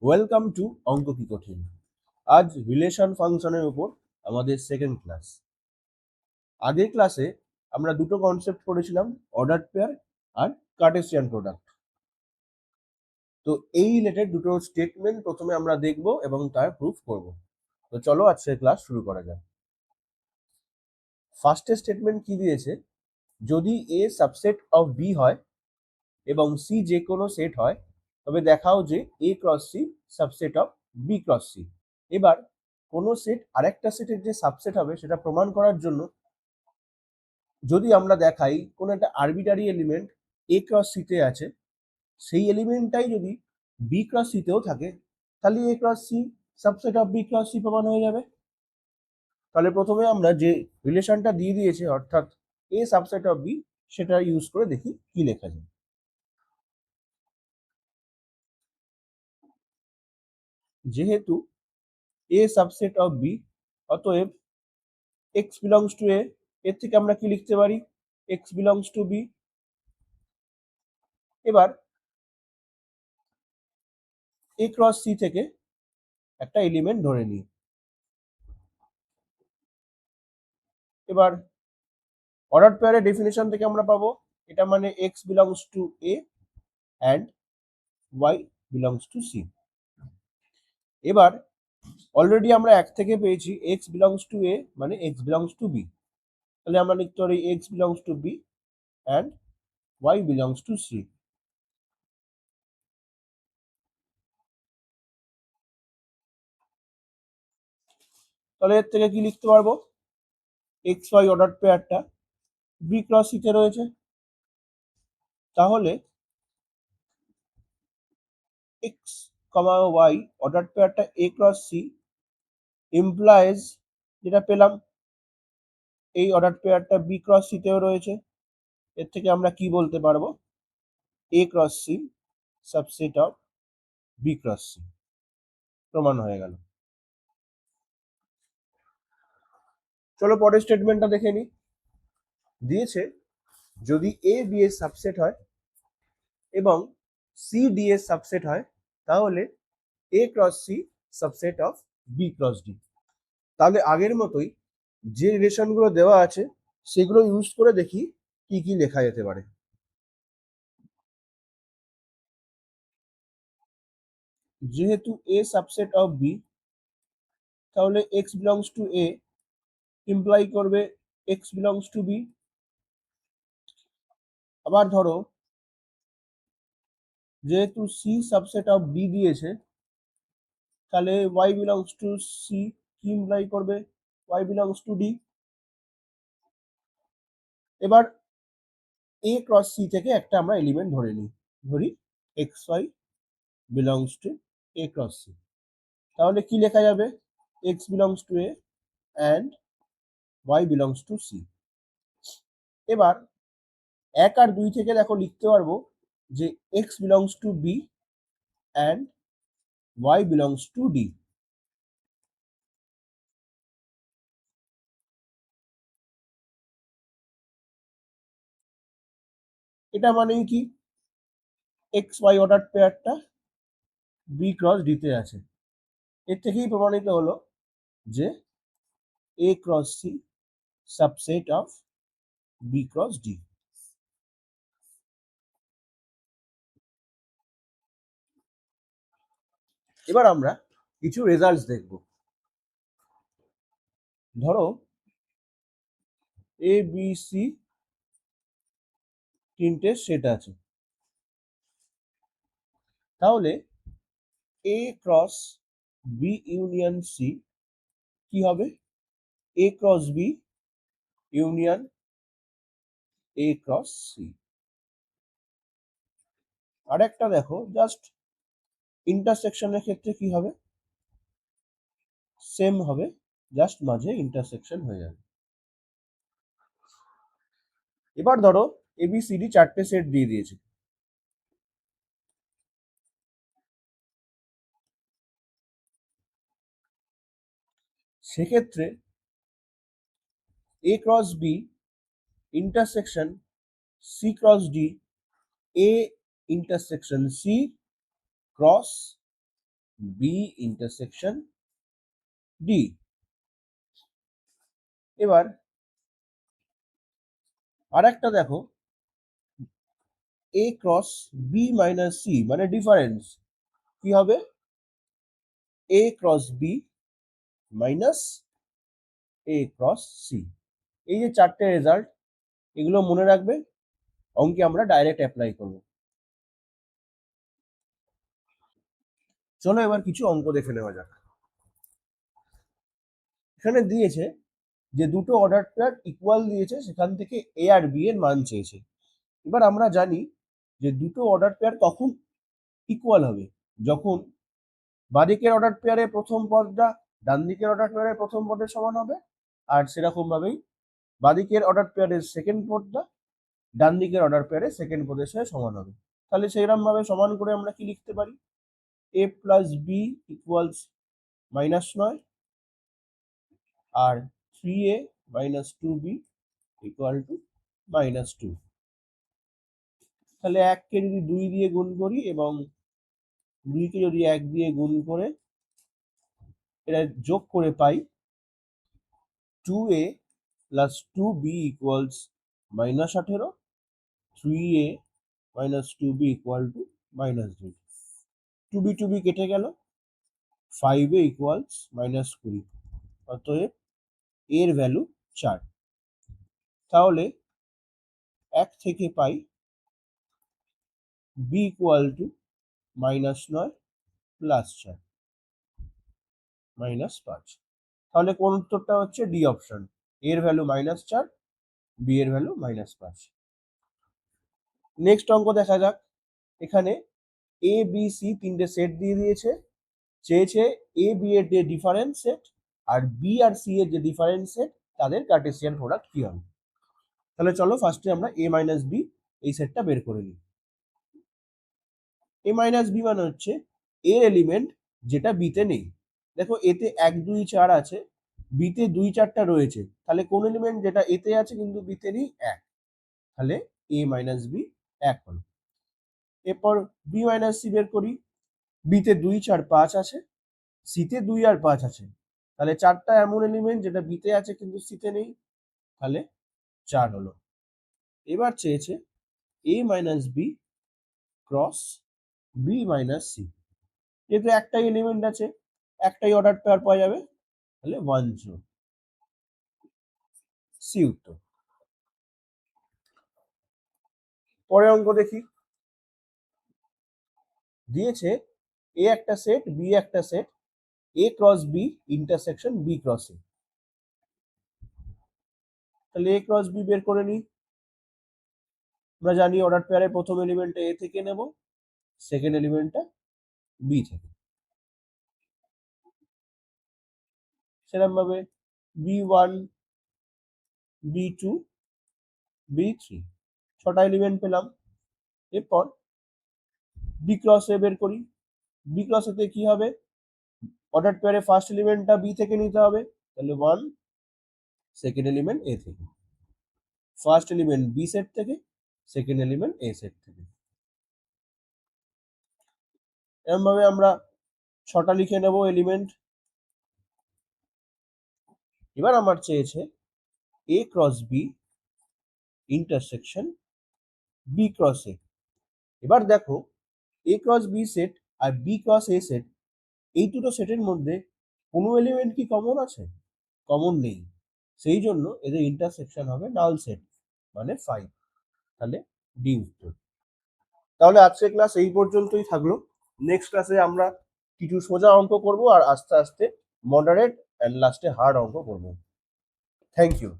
Welcome to অঙ্ক কি কঠিন। আজ রিলেশন ফাংশনের উপর আমাদের সেকেন্ড ক্লাস। আগের ক্লাসে আমরা দুটো কনসেপ্ট পড়েছিলাম, অর্ডার পেয়ার আর কার্টেসিয়ান প্রোডাক্ট। তো এই রিলেটেড দুটো স্টেটমেন্ট প্রথমে আমরা দেখব এবং তার প্রুফ করব। তো চলো আজকের ক্লাস শুরু করা যাক। ফার্স্টের স্টেটমেন্ট কি দিয়েছে, যদি এ সাবসেট অফ বি হয় এবং সি যে কোনো সেট হয় তবে দেখাও যে A cross C subset of B cross C. এবার কোনো সেট আরেকটা সেটের যে সাবসেট হবে সেটা প্রমাণ করার জন্য যদি আমরা দেখাই কোনো একটা আরবিটারি এলিমেন্ট এ ক্রস সিতে আছে, সেই এলিমেন্টটাই যদি বি ক্রস সিতেও থাকে, তাহলে A cross C subset of B cross C প্রমাণ হয়ে যাবে। তাহলে প্রথমে আমরা যে রিলেশনটা দিয়ে দিয়েছে অর্থাৎ এ সাবসেট অফ বি, সেটা ইউজ করে দেখি কি লেখা যায়। যেহেতু এ সাবসেট অফ বি, অতএব এক্স বিলংস টু এ, এর থেকে আমরা কি লিখতে পারি, এক্স বিলংস টু বি। এবার এ ক্রস সি থেকে একটা এলিমেন্ট ধরে নিই। এবার অর্ডার পেয়ারের ডেফিনেশন থেকে আমরা পাবো এটা মানে X belongs to A and Y belongs to C. এবার অলরেডি আমরা এক থেকে পেয়েছি এক্স বিলংস টু এ মানে এক্স বিলংস টু বি, তাহলে আমরা লিখতে পারি X belongs to B and Y belongs to C. তাহলে এর থেকে কি লিখতে পারবো, এক্স ওয়াই অর্ডার পেয়ারটা বি ক্রস সিতে রয়েছে, তাহলে এক্স কমা ওয়াই অর্ডার পেয়ারটা এ ক্রস সি ইমপ্লাইজ, যেটা পেলাম এই অর্ডার পেয়ারটা বি ক্রস সিতেও রয়েছে। এর থেকে আমরা কি বলতে পারবো, A cross C subset of B cross C প্রমাণ হয়ে গেল। চলো পরের স্টেটমেন্টটা দেখে নিই। দিয়েছে যদি এ বি এর সাবসেট হয় এবং সি ডি এর সাবসেট হয়, তাহলে A cross C subset of B cross D. তাহলে আগের মতোই যে রিলেশনগুলো দেওয়া আছে সেগুলো ইউজ করে দেখি কি কি লেখা যেতে পারে। যেহেতু এ সাবসেট অফ বি, তাহলে x belongs to A imply করবে এক্স বিলংস টু বি। আবার ধরো যেহেতু সি সাবসেট অফ বি দিয়েছে, তাহলে ওয়াই বিলংস টু সি কি ইমপ্লাই করবে, ওয়াই বিলংস টু ডি। এবার এ ক্রস সি থেকে একটা আমরা এলিমেন্ট ধরে নিই, ধরি x y belongs to A cross C. তাহলে কি লেখা যাবে, x belongs to A and Y belongs to C. এবার এক আর দুই থেকে দেখো লিখতে পারবো যে x belongs to B and Y belongs to D. এটা মানে কি, এক্স ওয়াই অর্ডার পেয়ারটা বি ক্রস ডিতে আছে। এর থেকেই প্রমাণিত হলো যে A cross C subset of B cross D. এবার আমরা কিছু রেজাল্টস দেখব। ধরো এ বি সি তিনটে সেট আছে, তাহলে A cross B union C কি হবে, A cross B union A cross C. আর একটা দেখো জাস্ট ইন্টারসেকশনের ক্ষেত্রে কি হবে, সেম হবে, জাস্ট মাঝে ইন্টারসেকশন হয়ে যাবে। এবার ধরো এবিসিডি চারটে সেট দিয়ে দিয়েছে, সেক্ষেত্রে A cross B intersection C cross D, A intersection C cross B intersection D. এবার আর একটা দেখো, A cross B minus C মানে ডিফারেন্স কি হবে, A cross B minus A cross C. এই যে চারটে রেজাল্ট, এগুলো মনে রাখবে, অঙ্কে আমরা ডাইরেক্ট অ্যাপ্লাই করব। চলো এবার কিছু অঙ্ক দেখে নেওয়া যাক। এখানে দিয়েছে যে দুটো অর্ডার পেয়ার ইকুয়াল দিয়েছে, সেখান থেকে এ আর বি এর মান চেয়েছে। এবার আমরা জানি যে দুটো অর্ডার পেয়ার কখন ইকুয়াল হবে, যখন বাঁদিকের অর্ডার পেয়ারে প্রথম পদটা ডান দিকের অর্ডার পেয়ারের প্রথম পদের সমান হবে, আর সেরকম ভাবেই বাঁদিকের অর্ডার পেয়ারের সেকেন্ড পদটা ডান দিকের অর্ডার পেয়ারের সেকেন্ড পদের সাথে সমান হবে। তাহলে সেইরকম ভাবে সমান করে আমরা কি লিখতে পারি, এ প্লাস বি ইকুয়ালস -9 আর 3a minus 2b equal to -2। তাহলে 1কে যদি 2 দিয়ে গুণ করি এবং 2কে যদি 1 দিয়ে গুণ করে এটা যোগ করে পাই 2a plus 2b equals -18, 3a minus 2b equal to -2। 2b 2b কেটে গেল, 5a ইকুয়ালস -20। অতএব এর ভ্যালু 4। তাহলে 1 থেকে পাই b ইকুয়াল টু -9 প্লাস 4 -5। তাহলে কোন উত্তরটা হচ্ছে ডি অপশন, এর ভ্যালু -4, বি এর ভ্যালু -5। নেক্সট অঙ্ক দেখা যাক। এখানে এ বি সি তিনটে সেট দিয়ে দিয়েছে, চেয়েছে এ বি এর যে ডিফারেন্স সেট আর বি আর সি এর যে ডিফারেন্স সেট তাদের কার্টেসিয়ান প্রোডাক্ট কি হবে। তাহলে চলো ফার্স্টে আমরা এ মাইনাস বি এই সেটটা বের করে নিই। এ মাইনাস বি মানে হচ্ছে এর এলিমেন্ট যেটা বিতে নেই। দেখো এতে 1 2 4 আছে, বিতে 2 4টা রয়েছে, তাহলে কোন এলিমেন্ট যেটা এতে আছে কিন্তু বিতে নেই, 1। তাহলে এ মাইনাস বি 1 হলো। এরপর বি মাইনাস সি বের করি, বিতে 2 4 5 আছে, সিতে 2 আর 5 আছে, তাহলে 4টা এমন এলিমেন্ট যেটা বিতে আছে কিন্তু সিতে নেই, তাহলে 4 হলো। এবার চেয়েছে A minus B cross B minus C, যেহেতু একটাই এলিমেন্ট আছে একটাই অর্ডার পেয়ার পাওয়া যাবে, তাহলে 1 0 সি উত্তর। পরে অঙ্ক দেখি। দিয়েছে এ একটা সেট বি একটা সেট, A cross B intersection B cross A. তাহলে এ ক্রস বি বের করে নিই। আমরা জানি অর্ডার পেয়ারের প্রথম এলিমেন্টটা এ থেকে নেব, সেকেন্ড এলিমেন্টটা বি থেকে। সেরকম ভাবে b1 b2 b3 ছটা এলিমেন্ট পেলাম। এরপর বি ক্রস এ বের করি। বি ক্রস এতে কি হবে, অর্ডার পেয়ারে ফার্স্ট এলিমেন্টটা বি থেকে নিতে হবে, তাহলে 1, সেকেন্ড এলিমেন্ট এ থেকে, ফার্স্ট এলিমেন্ট বি সেট থেকে, সেকেন্ড এলিমেন্ট এ সেট থেকে। এরকম ভাবে আমরা 6টা লিখে নেব এলিমেন্ট। এবার আমার চেয়েছে A cross B intersection B cross A. এবার দেখো এ ক্রস বি সেট আর বি ক্রস এ সেট, এই দুটো সেটের মধ্যে কোনো এলিমেন্ট কি কমন আছে, কমন নেই, সেই জন্য এদের ইন্টারসেকশন হবে নাল সেট মানে 5। তাহলে ডি উত্তর। তাহলে আজকে ক্লাস এই পর্যন্তই থাকলো। নেক্সট ক্লাসে আমরা কিছু সোজা অঙ্ক করব আর আস্তে আস্তে মডারেট এন্ড লাস্টে হার্ড অঙ্ক করব। Thank you.